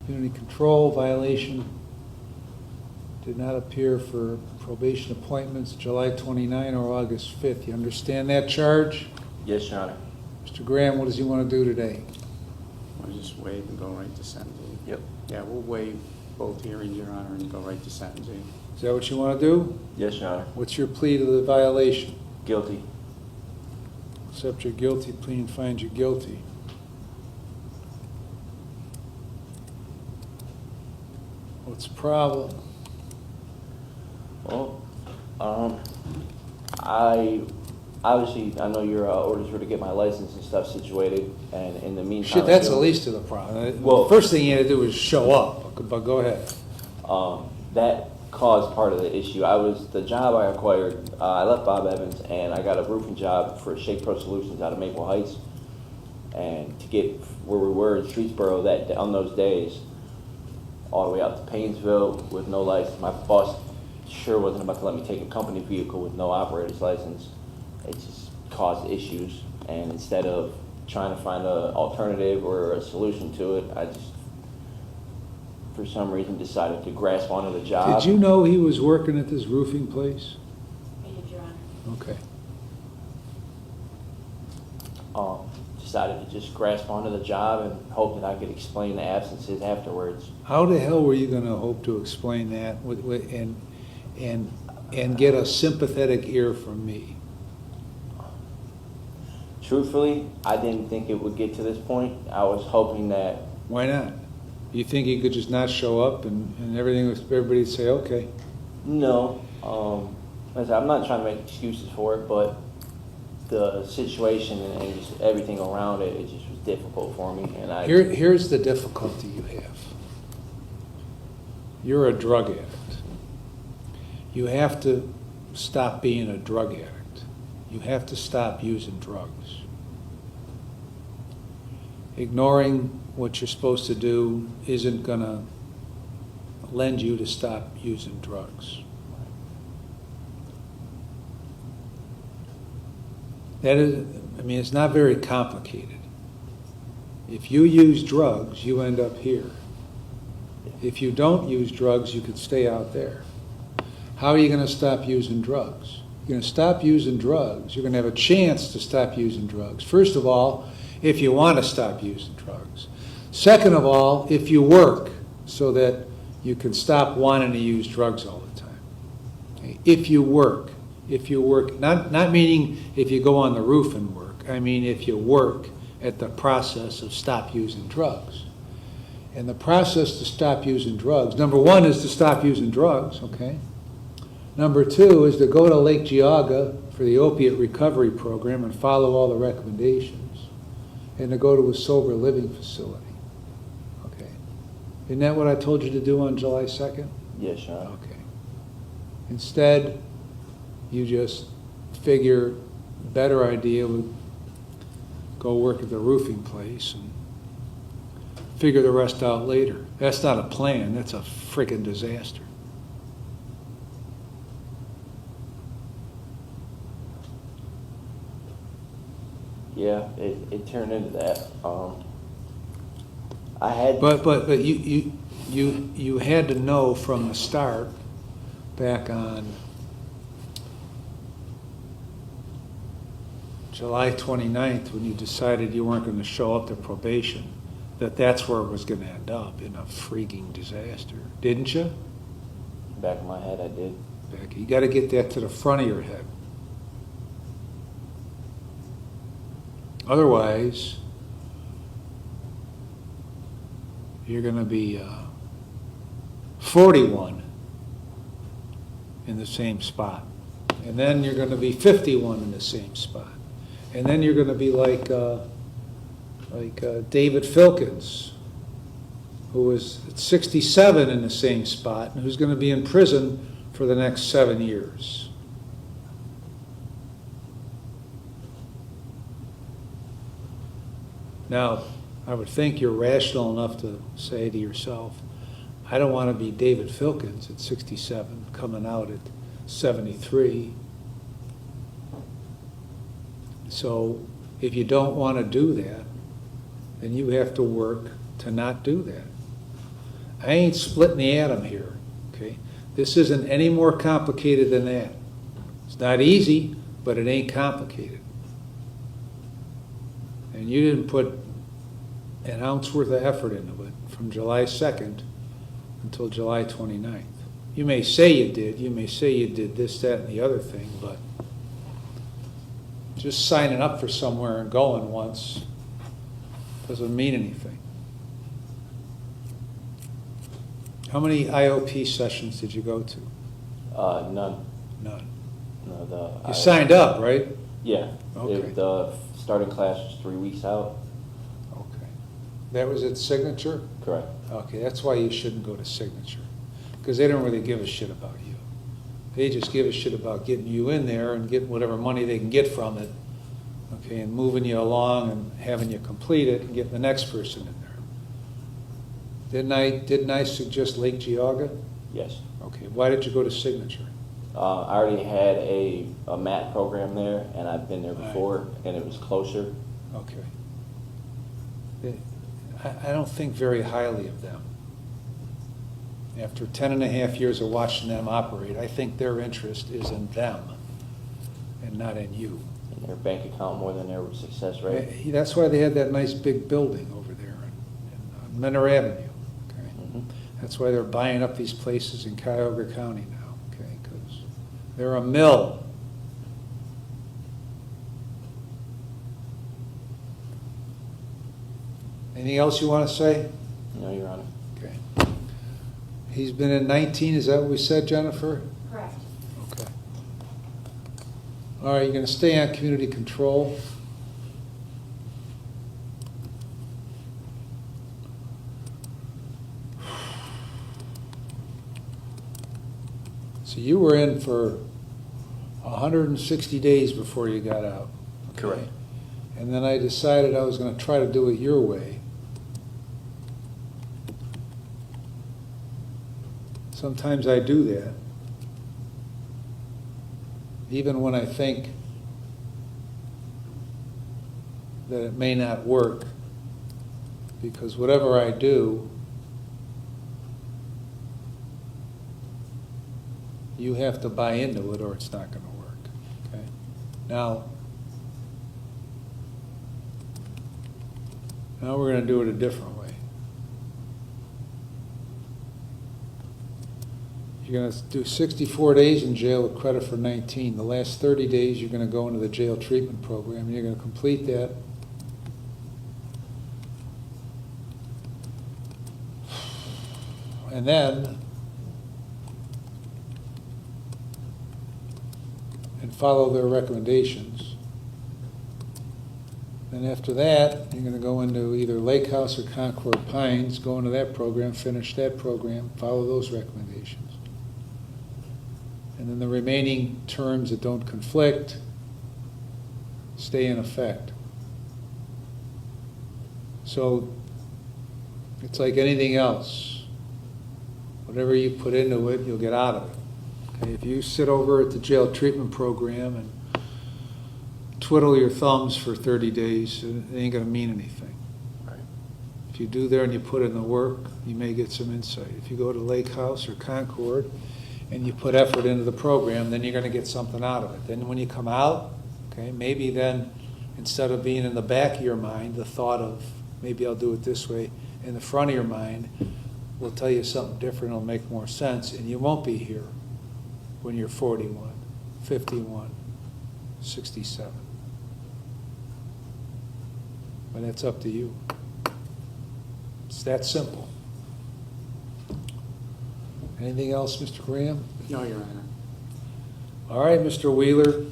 Community control violation. Did not appear for probation appointments July 29 or August 5th. You understand that charge? Yes, Your Honor. Mr. Graham, what does he want to do today? We'll just waive and go right to sentencing. Yep. Yeah, we'll waive both hearings, Your Honor, and go right to sentencing. Is that what you want to do? Yes, Your Honor. What's your plea to the violation? Guilty. Accept your guilty plea and find you guilty. What's the problem? Well, I know your orders were to get my license and stuff situated, and in the meantime, Shit, that's the least of the problem. Well- The first thing you had to do was show up, but go ahead. that caused part of the issue. The job I acquired, I left Bob Evans, and I got a roofing job for Shake Pro Solutions out of Maple Heights. And to get where we were in Streetsboro on those days, all the way out to Paynesville with no license, my boss sure wasn't about to let me take a company vehicle with no operator's license. It just caused issues, and instead of trying to find an alternative or a solution to it, I just, for some reason, decided to grasp onto the job. Did you know he was working at this roofing place? I did, Your Honor. Okay. Decided to just grasp onto the job and hope that I could explain the absences afterwards. How the hell were you going to hope to explain that and get a sympathetic ear from me? Truthfully, I didn't think it would get to this point. I was hoping that, Why not? You think you could just not show up and everybody would say, okay. no, like I said, I'm not trying to make excuses for it, but the situation and just everything around it, it just was difficult for me. And Here's the difficulty you have. You're a drug addict. You have to stop being a drug addict. You have to stop using drugs. Ignoring what you're supposed to do isn't going to lend you to stop using drugs. That is, I mean, it's not very complicated. If you use drugs, you end up here. If you don't use drugs, you could stay out there. How are you going to stop using drugs? You're going to stop using drugs. You're going to have a chance to stop using drugs. First of all, if you want to stop using drugs. Second of all, if you work so that you can stop wanting to use drugs all the time. Okay? If you work, not meaning if you go on the roof and work. I mean if you work at the process of stop using drugs. And the process to stop using drugs, number one is to stop using drugs, okay? Number two is to go to Lake Geauga for the opiate recovery program and follow all the recommendations, and to go to a sober living facility, okay? Isn't that what I told you to do on July 2nd? yes, Your Honor. Okay. Instead, you just figure a better idea would go work at the roofing place and figure the rest out later. That's not a plan, that's a freaking disaster. Yeah, it turned into that. I had, But you had to know from the start back on July 29th when you decided you weren't going to show up to probation that that's where it was going to end up, in a freaking disaster. Didn't you? back in my head, I did. Becky, you got to get that to the front of your head. Otherwise, you're going to be 41 in the same spot. And then you're going to be 51 in the same spot. And then you're going to be like David Filkins, who was at 67 in the same spot and who's going to be in prison for the next 7 years. Now, I would think you're rational enough to say to yourself, I don't want to be David Filkins at 67, coming out at 73. So if you don't want to do that, then you have to work to not do that. I ain't splitting the atom here, okay? This isn't any more complicated than that. It's not easy, but it ain't complicated. And you didn't put an ounce worth of effort into it from July 2nd until July 29th. You may say you did, you may say you did this, that, and the other thing, but just signing up for somewhere and going once doesn't mean anything. How many IOP sessions did you go to? None. None. No, You signed up, right? Yeah. Okay. The starting class was 3 weeks out. Okay. That was at Signature? Correct. Okay, that's why you shouldn't go to Signature, because they don't really give a shit about you. They just give a shit about getting you in there and getting whatever money they can get from it, okay, and moving you along and having you complete it and getting the next person in there. Didn't I suggest Lake Geauga? Yes. Okay, why did you go to Signature? I already had a MAT program there, and I've been there before, and it was closer. Okay. I don't think very highly of them. After 10.5 years of watching them operate, I think their interest is in them and not in you. And their bank account more than their success rate. That's why they had that nice big building over there on Menor Avenue. Okay? Mhm. That's why they're buying up these places in Cuyahoga County now, okay? Because they're a mill. Anything else you want to say? No, Your Honor. Okay. He's been in 19, is that what we said, Jennifer? Correct. Okay. All right, you're going to stay on community control. So you were in for 160 days before you got out. Okay? Correct. And then I decided I was going to try to do it your way. Sometimes I do that, even when I think that it may not work, because whatever I do, you have to buy into it or it's not going to work. Okay? Now we're going to do it a different way. You're going to do 64 days in jail with credit for 19. The last 30 days, you're going to go into the jail treatment program, and you're going to complete that. And then, and follow their recommendations. And after that, you're going to go into either Lake House or Concord Pines, go into that program, finish that program, follow those recommendations. And then the remaining terms that don't conflict stay in effect. So it's like anything else. Whatever you put into it, you'll get out of it. Okay? If you sit over at the jail treatment program and twiddle your thumbs for 30 days, it ain't going to mean anything. Right. If you do there and you put in the work, you may get some insight. If you go to Lake House or Concord and you put effort into the program, then you're going to get something out of it. Then when you come out, okay, maybe then instead of being in the back of your mind, the thought of maybe I'll do it this way, in the front of your mind will tell you something different, it'll make more sense, and you won't be here when you're 41, 51, 67. But that's up to you. It's that simple. Anything else, Mr. Graham? No, Your Honor. All right, Mr. Wheeler.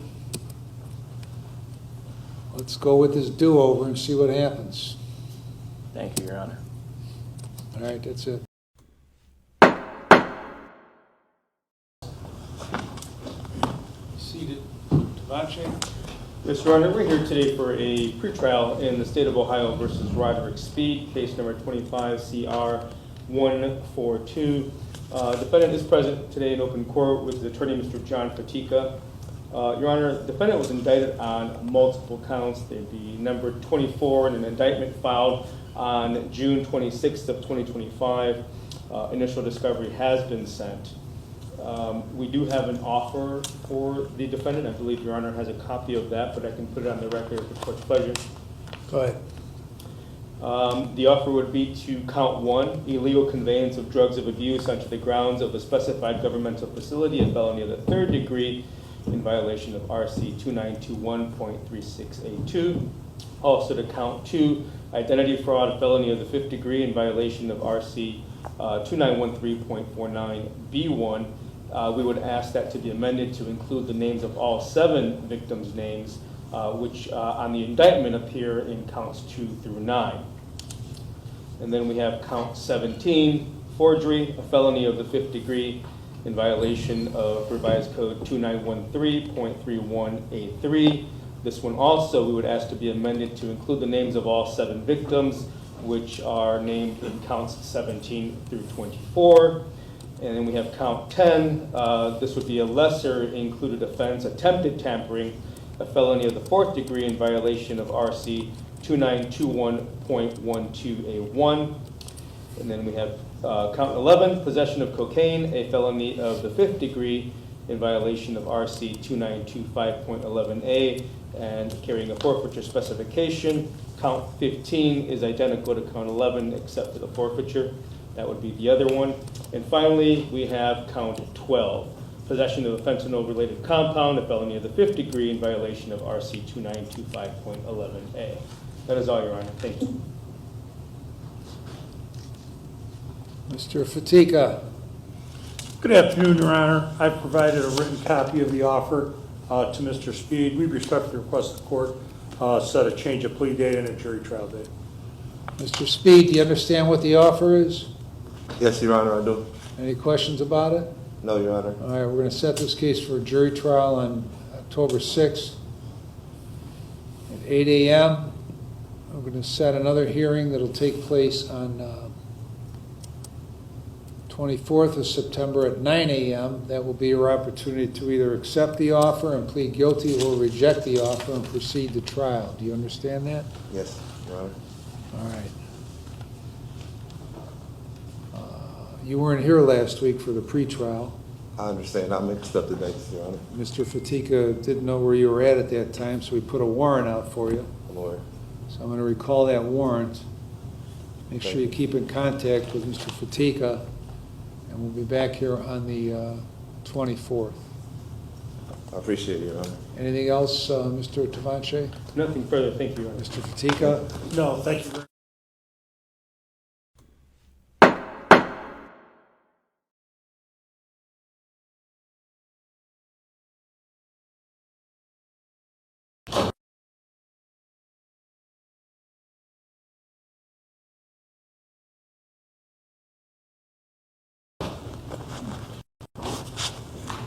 Let's go with this do-over and see what happens. Thank you, Your Honor. All right, that's it. Seated. Tavache? Mr. Honor, we're here today for a pretrial in the state of Ohio versus Roderick Speed, case number 25 CR 142. Defendant is present today in open court with his attorney, Mr. John Fatika. Your Honor, the defendant was indicted on multiple counts. They'd be number 24 in an indictment filed on June 26th of 2025. Initial discovery has been sent. We do have an offer for the defendant. I believe Your Honor has a copy of that, but I can put it on the record if it's such pleasure. Go ahead. The offer would be to count 1, illegal conveyance of drugs of abuse onto the grounds of a specified governmental facility, a felony of the 3rd degree in violation of RC 2921.36A2. Also to count 2, identity fraud, felony of the 5th degree in violation of RC 2913.49B1. We would ask that to be amended to include the names of all 7 victims' names, which on the indictment appear in counts 2 through 9. And then we have count 17, forgery, a felony of the 5th degree in violation of revised code 2913.31A3. This one also we would ask to be amended to include the names of all 7 victims, which are named in counts 17 through 24. And then we have count 10. This would be a lesser included offense, attempted tampering, a felony of the 4th degree in violation of RC 2921.12A1. And then we have count 11, possession of cocaine, a felony of the 5th degree in violation of RC 2925.11A and carrying a forfeiture specification. Count 15 is identical to count 11 except for the forfeiture. That would be the other one. And finally, we have count 12, possession of a fentanyl-related compound, a felony of the 5th degree in violation of RC 2925.11A. That is all, Your Honor. Thank you. Mr. Fatika. Good afternoon, Your Honor. I've provided a written copy of the offer to Mr. Speed. We respectfully request the court set a change of plea date and a jury trial date. Mr. Speed, do you understand what the offer is? Yes, Your Honor, I do. Any questions about it? No, Your Honor. All right, we're going to set this case for a jury trial on October 6th at 8 a.m. We're going to set another hearing that'll take place on 24th of September at 9 a.m. That will be your opportunity to either accept the offer and plead guilty or reject the offer and proceed to trial. Do you understand that? Yes, Your Honor. All right. You weren't here last week for the pretrial. I understand. I'll make step the dates, Your Honor. Mr. Fatika didn't know where you were at that time, so we put a warrant out for you. I'm aware. So I'm going to recall that warrant. Make sure you keep in contact with Mr. Fatika, and we'll be back here on the 24th. I appreciate it, Your Honor. Anything else, Mr. Tavanche? Nothing further. Thank you, Your Honor. Mr. Fatika? No, thank you very much.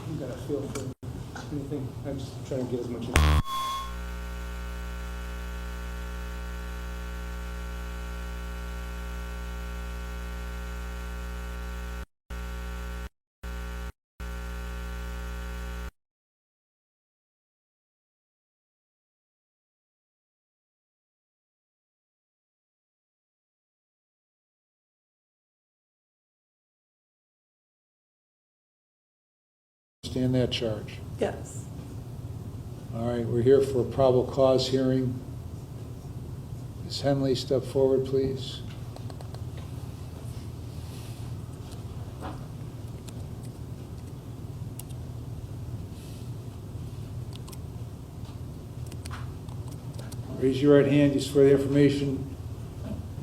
You got a feel for anything? I'm just trying to get as much as... Understand that charge? Yes. All right, we're here for a probable cause hearing. Ms. Henley, step forward, please. Raise your right hand. You swear the information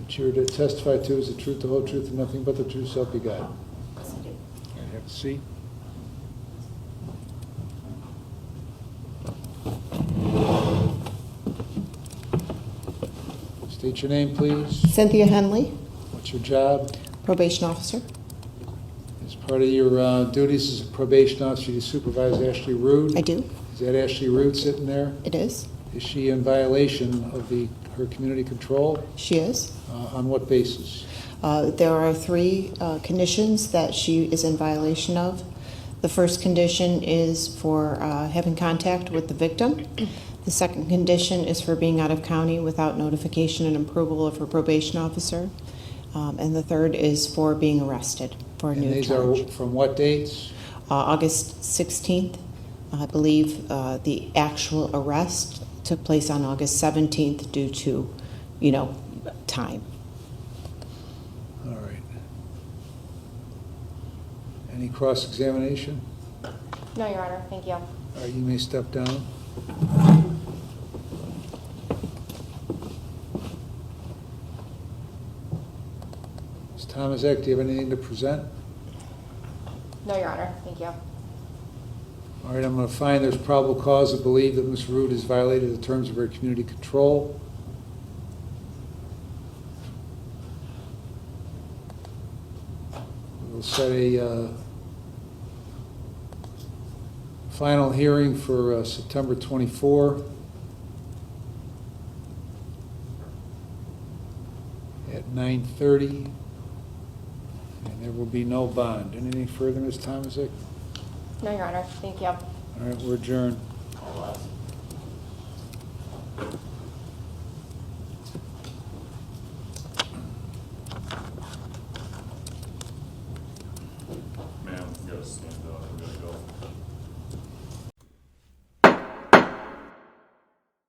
that you're to testify to is the truth, the whole truth, and nothing but the truth, so help you God. Yes, I do. All right, have a seat. State your name, please. Cynthia Henley, What's your job? probation officer. As part of your duties as a probation officer, you supervise Ashley Rood? I do. Is that Ashley Rood sitting there? It is. Is she in violation of her community control? She is. On what basis? There are 3 conditions that she is in violation of. The first condition is for having contact with the victim. The second condition is for being out of county without notification and approval of her probation officer. And the third is for being arrested for a And new these are charge. from what dates? August 16th, I believe the actual arrest took place on August 17th due to, time. All right. Any cross-examination? No, Your Honor, thank you. All right, you may step down. Ms. Tomaszek, do you have anything to present? No, Your Honor, thank you. All right, I'm going to find there's probable cause to believe that Ms. Root has violated the terms of her community control. We'll set a final hearing for September 24 at 9:30, and there will be no bond. Anything further, Ms. Tomaszek? No, Your Honor, thank you. All right, we're adjourned. Ma'am, you gotta stand up, we gotta go.